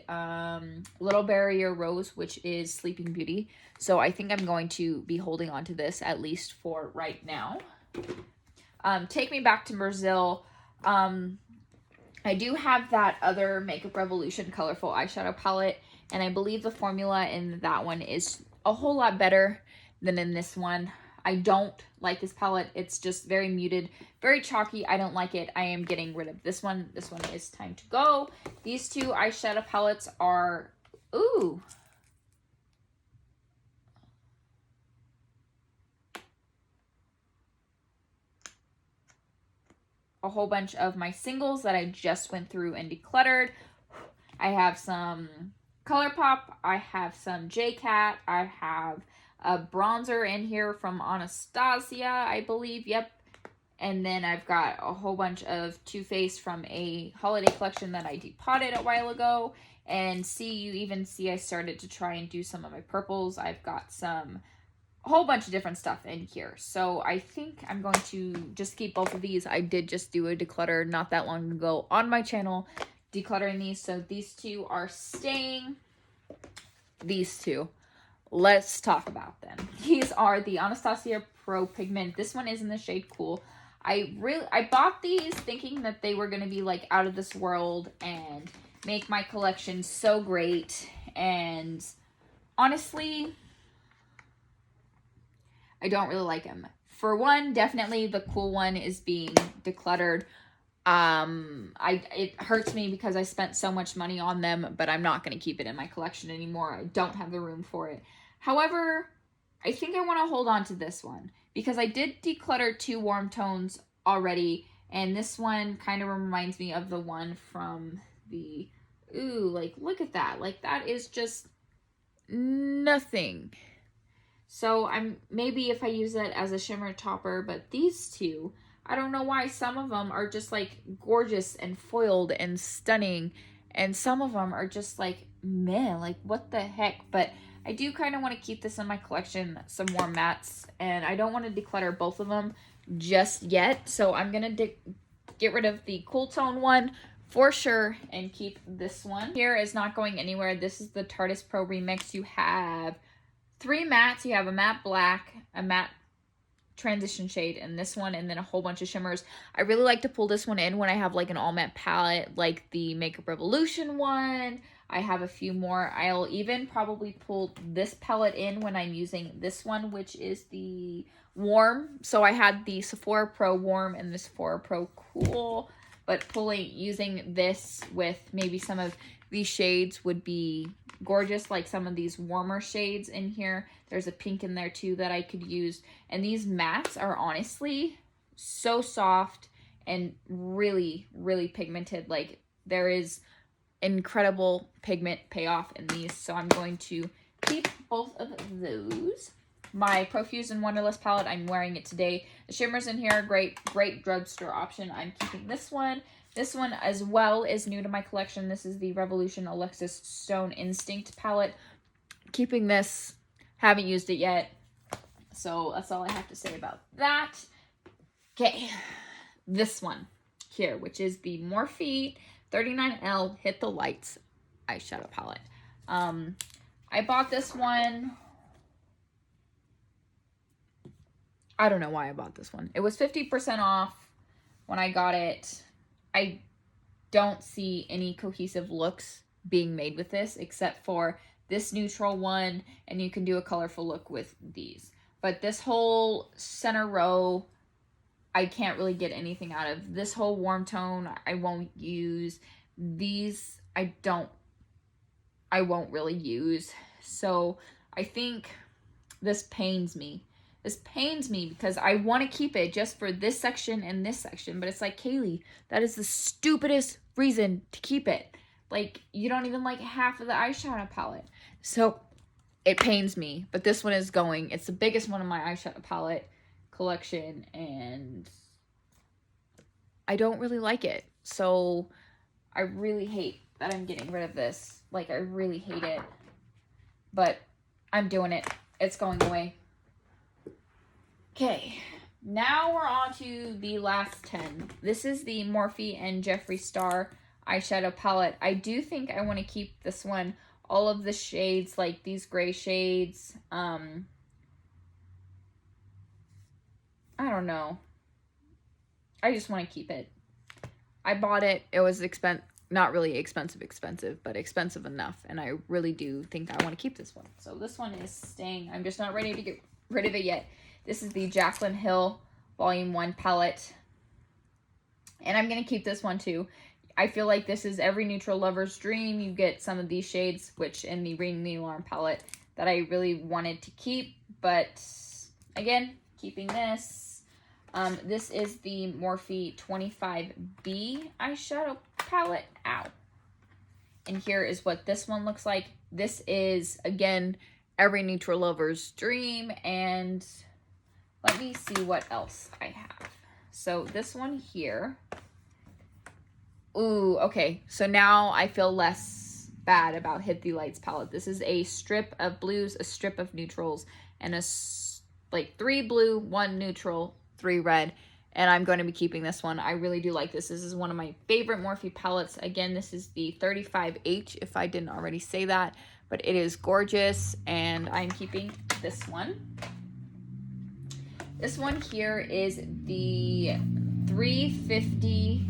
Little Barrier Rose, which is Sleeping Beauty. So I think I'm going to be holding on to this at least for right now. Take Me Back to Brazil. I do have that other Makeup Revolution colorful eyeshadow palette, and I believe the formula in that one is a whole lot better than in this one. I don't like this palette. It's just very muted, very chalky. I don't like it. I am getting rid of this one. This one is time to go. These two eyeshadow palettes are, ooh. A whole bunch of my singles that I just went through and decluttered. I have some ColourPop. I have some JCat. I have a bronzer in here from Anastasia, I believe. Yep. And then I've got a whole bunch of Too Faced from a holiday collection that I depotted a while ago. And you even see I started to try and do some of my purples. I've got a whole bunch of different stuff in here. So I think I'm going to just keep both of these. I did just do a declutter not that long ago on my channel, decluttering these. So these two are staying. These two, let's talk about them. These are the Anastasia Pro Pigment. This one is in the shade Cool. I bought these thinking that they were going to be like out of this world and make my collection so great. And honestly, I don't really like them. For one, definitely the cool one is being decluttered. It hurts me because I spent so much money on them, but I'm not going to keep it in my collection anymore. I don't have the room for it. However, I think I want to hold on to this one because I did declutter 2 warm tones already, and this one kind of reminds me of the one from the, ooh, like, look at that. Like, that is just nothing. So maybe if I use it as a shimmer topper, but these 2, I don't know why some of them are just like gorgeous and foiled and stunning, and some of them are just like meh, like what the heck. But I do kind of want to keep this in my collection, some more mattes, and I don't want to declutter both of them just yet. So I'm going to get rid of the cool tone one for sure and keep this one. Here is not going anywhere. This is the Tarteist Pro Remix. You have 3 mattes. You have a matte black, a matte transition shade, and this one, and then a whole bunch of shimmers. I really like to pull this one in when I have like an all matte palette, like the Makeup Revolution one. I have a few more. I'll even probably pull this palette in when I'm using this one, which is the Warm. So I had the Sephora Pro Warm and the Sephora Pro Cool, but using this with maybe some of these shades would be gorgeous, like some of these warmer shades in here. There's a pink in there too that I could use. And these mattes are honestly so soft and really, really pigmented. Like, there is incredible pigment payoff in these. So I'm going to keep both of those. My Profusion Wonderlust palette, I'm wearing it today. The shimmers in here are great drugstore option. I'm keeping this one. This one as well is new to my collection. This is the Revolution Alexis Stone Instinct palette. Keeping this, haven't used it yet. So that's all I have to say about that. Okay, this one here, which is the Morphe 39L Hit the Lights eyeshadow palette. I bought this one. I don't know why I bought this one. It was 50% off when I got it. I don't see any cohesive looks being made with this except for this neutral one, and you can do a colorful look with these. But this whole center row, I can't really get anything out of. This whole warm tone, I won't use. These, I won't really use. So I think this pains me. This pains me because I want to keep it just for this section and this section. But it's like, Kaylee, that is the stupidest reason to keep it. Like, you don't even like half of the eyeshadow palette. So it pains me. But this one is going. It's the biggest one in my eyeshadow palette collection. And I don't really like it. So I really hate that I'm getting rid of this. Like, I really hate it. But I'm doing it. It's going away. Okay, now we're on to the last 10. This is the Morphe and Jeffree Star eyeshadow palette. I do think I want to keep this one. All of the shades, like these gray shades. I don't know. I just want to keep it. I bought it. It was not really expensive, but expensive enough. And I really do think I want to keep this one. So this one is staying. I'm just not ready to get rid of it yet. This is the Jaclyn Hill Volume 1 palette. And I'm going to keep this one too. I feel like this is every neutral lover's dream. You get some of these shades, which in the Ring the Alarm palette, that I really wanted to keep. But again, keeping this. This is the Morphe 25B eyeshadow palette. Ow. And here is what this one looks like. This is, again, every neutral lover's dream. And let me see what else I have. So this one here. Ooh, okay. So now I feel less bad about Hit the Lights palette. This is a strip of blues, a strip of neutrals, and like 3 blue, 1 neutral, 3 red. And I'm going to be keeping this one. I really do like this. This is one of my favorite Morphe palettes. Again, this is the 35H, if I didn't already say that. But it is gorgeous, and I'm keeping this one. This one here is the 350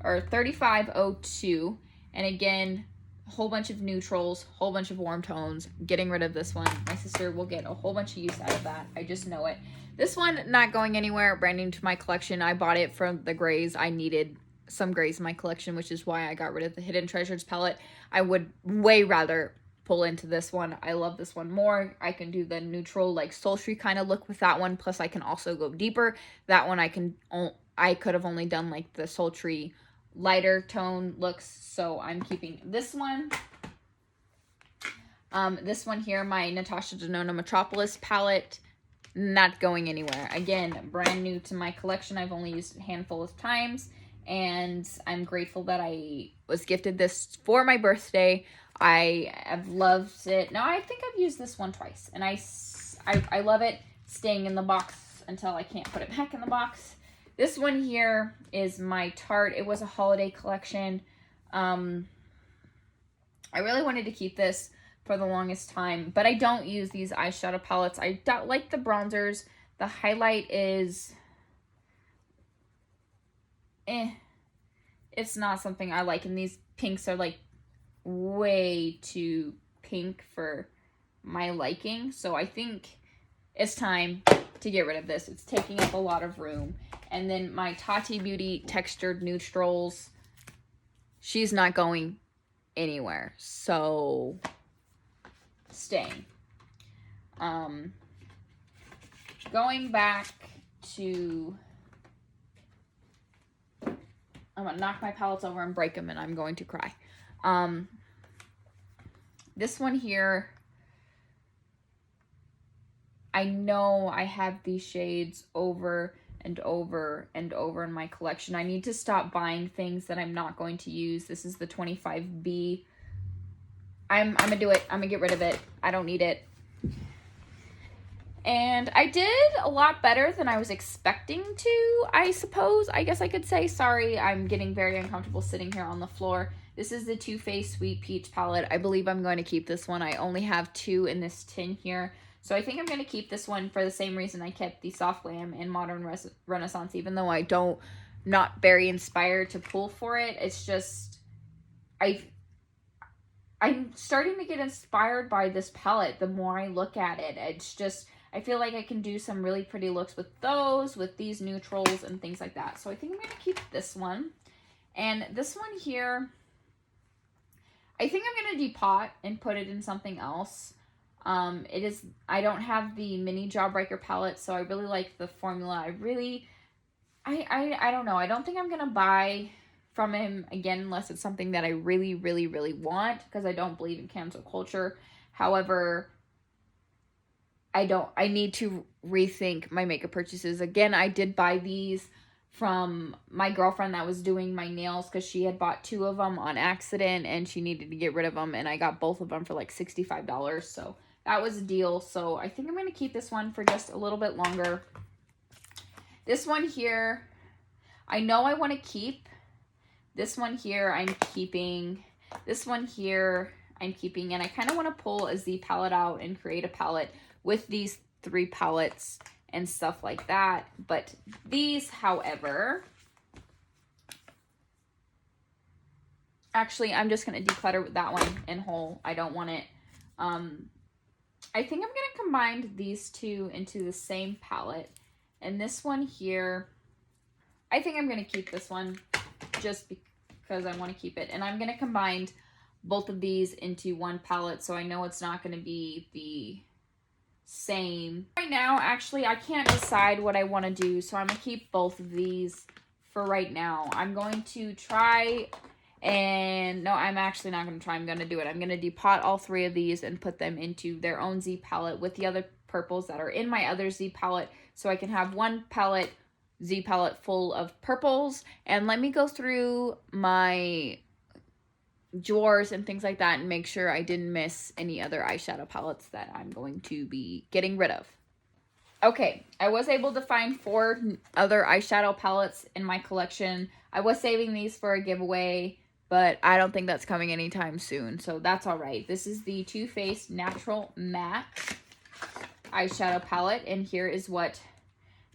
or 3502. And again, a whole bunch of neutrals, whole bunch of warm tones. Getting rid of this one. My sister will get a whole bunch of use out of that. I just know it. This one, not going anywhere, brand new to my collection. I bought it from the grays. I needed some grays in my collection, which is why I got rid of the Hidden Treasures palette. I would way rather pull into this one. I love this one more. I can do the neutral, like sultry kind of look with that one. Plus, I can also go deeper. That one, I could have only done like the sultry, lighter tone looks. So I'm keeping this one. This one here, my Natasha Denona Metropolis palette. Not going anywhere. Again, brand new to my collection. I've only used it a handful of times, and I'm grateful that I was gifted this for my birthday. I have loved it. Now, I think I've used this one twice, and I love it staying in the box until I can't put it back in the box. This one here is my Tarte. It was a holiday collection. I really wanted to keep this for the longest time, but I don't use these eyeshadow palettes. I don't like the bronzers. The highlight is it's not something I like, and these pinks are like way too pink for my liking. So I think it's time to get rid of this. It's taking up a lot of room. And then my Tati Beauty textured neutrals, she's not going anywhere, so staying. Going back to, I'm gonna knock my palettes over and break them, and I'm going to cry. This one here, I know I have these shades over and over and over in my collection. I need to stop buying things that I'm not going to use. This is the 25B. I'm gonna do it. I'm gonna get rid of it. I don't need it. And I did a lot better than I was expecting to, I suppose. I guess I could say. Sorry, I'm getting very uncomfortable sitting here on the floor. This is the Too Faced Sweet Peach palette. I believe I'm going to keep this one. I only have 2 in this tin here. So I think I'm going to keep this one for the same reason I kept the Soft Glam and Modern Renaissance, even though I don't, not very inspired to pull for it. It's just, I'm starting to get inspired by this palette the more I look at it. It's just, I feel like I can do some really pretty looks with those, with these neutrals and things like that. So I think I'm going to keep this one. And this one here, I think I'm going to depot and put it in something else. I don't have the mini Jawbreaker palette, so I really like the formula. I don't know. I don't think I'm going to buy from him again unless it's something that I really, really, really want, because I don't believe in cancel culture. However, I need to rethink my makeup purchases. Again, I did buy these from my girlfriend that was doing my nails, because she had bought 2 of them on accident and she needed to get rid of them, and I got both of them for like $65. So that was a deal. So I think I'm going to keep this one for just a little bit longer. This one here, I know I want to keep. This one here, I'm keeping. This one here, I'm keeping. And I kind of want to pull a Z palette out and create a palette with these 3 palettes and stuff like that. But these, however, actually, I'm just going to declutter that one in whole. I don't want it. I think I'm going to combine these 2 into the same palette. And this one here, I think I'm going to keep this one just because I want to keep it. And I'm going to combine both of these into one palette, so I know it's not going to be the same. Right now, actually, I can't decide what I want to do, so I'm going to keep both of these for right now. I'm going to try, and no, I'm actually not going to try. I'm going to do it. I'm going to depot all 3 of these and put them into their own Z palette with the other purples that are in my other Z palette, so I can have one palette, Z palette, full of purples. And let me go through my drawers and things like that and make sure I didn't miss any other eyeshadow palettes that I'm going to be getting rid of. Okay, I was able to find 4 other eyeshadow palettes in my collection. I was saving these for a giveaway, but I don't think that's coming anytime soon, so that's all right. This is the Too Faced Natural Matte. eyeshadow palette, and here is what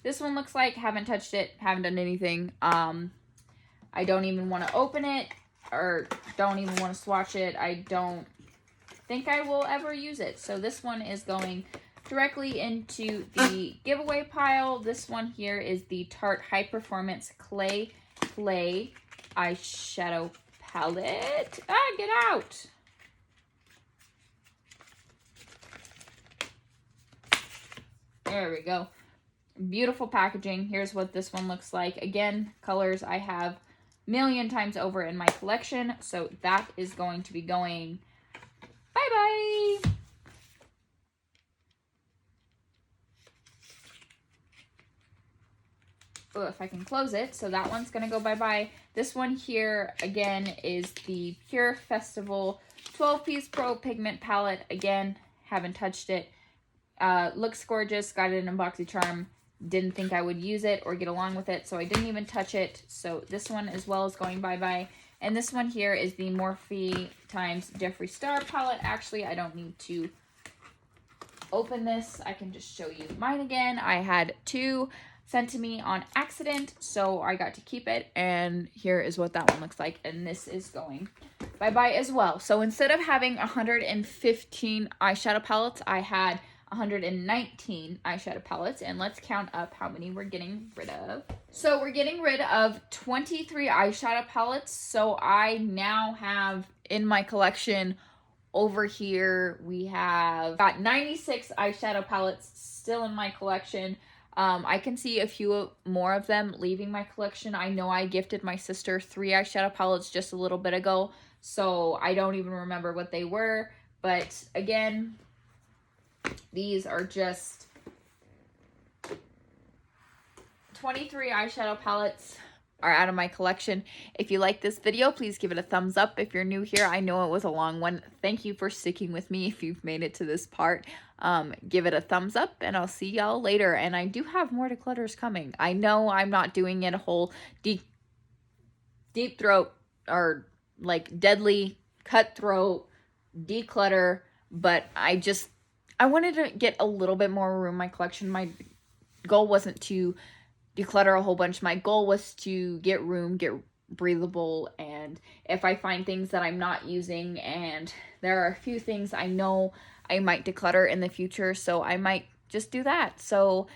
this one looks like. Haven't touched it, haven't done anything. I don't even want to open it, or don't even want to swatch it. I don't think I will ever use it. So this one is going directly into the giveaway pile. This one here is the Tarte High Performance Clay eyeshadow palette. Get out! There we go. Beautiful packaging. Here's what this one looks like. Again, colors I have million times over in my collection, so that is going to be going bye-bye. Oh, if I can close it. So that one's gonna go bye-bye. This one here, again, is the Pure Festival 12-piece Pro Pigment Palette. Again, haven't touched it. Looks gorgeous, got it in BoxyCharm. Didn't think I would use it or get along with it, so I didn't even touch it. So this one as well is going bye-bye. And this one here is the Morphe times Jeffree Star palette. Actually, I don't need to open this. I can just show you mine again. I had 2 sent to me on accident, so I got to keep it. And here is what that one looks like. And this is going bye-bye as well. So instead of having 115 eyeshadow palettes, I had 119 eyeshadow palettes, and let's count up how many we're getting rid of. So we're getting rid of 23 eyeshadow palettes. So I now have in my collection over here, we have got 96 eyeshadow palettes still in my collection. I can see a few more of them leaving my collection. I know I gifted my sister 3 eyeshadow palettes just a little bit ago, so I don't even remember what they were. But again, these are just 23 eyeshadow palettes are out of my collection. If you like this video, please give it a thumbs up. If you're new here, I know it was a long one. Thank you for sticking with me if you've made it to this part. Give it a thumbs up, and I'll see y'all later. And I do have more declutters coming. I know I'm not doing it a whole deep throat or like deadly cutthroat declutter, but I wanted to get a little bit more room in my collection. My goal wasn't to declutter a whole bunch. My goal was to get room, get breathable, and if I find things that I'm not using, and there are a few things I know I might declutter in the future, so I might just do that. So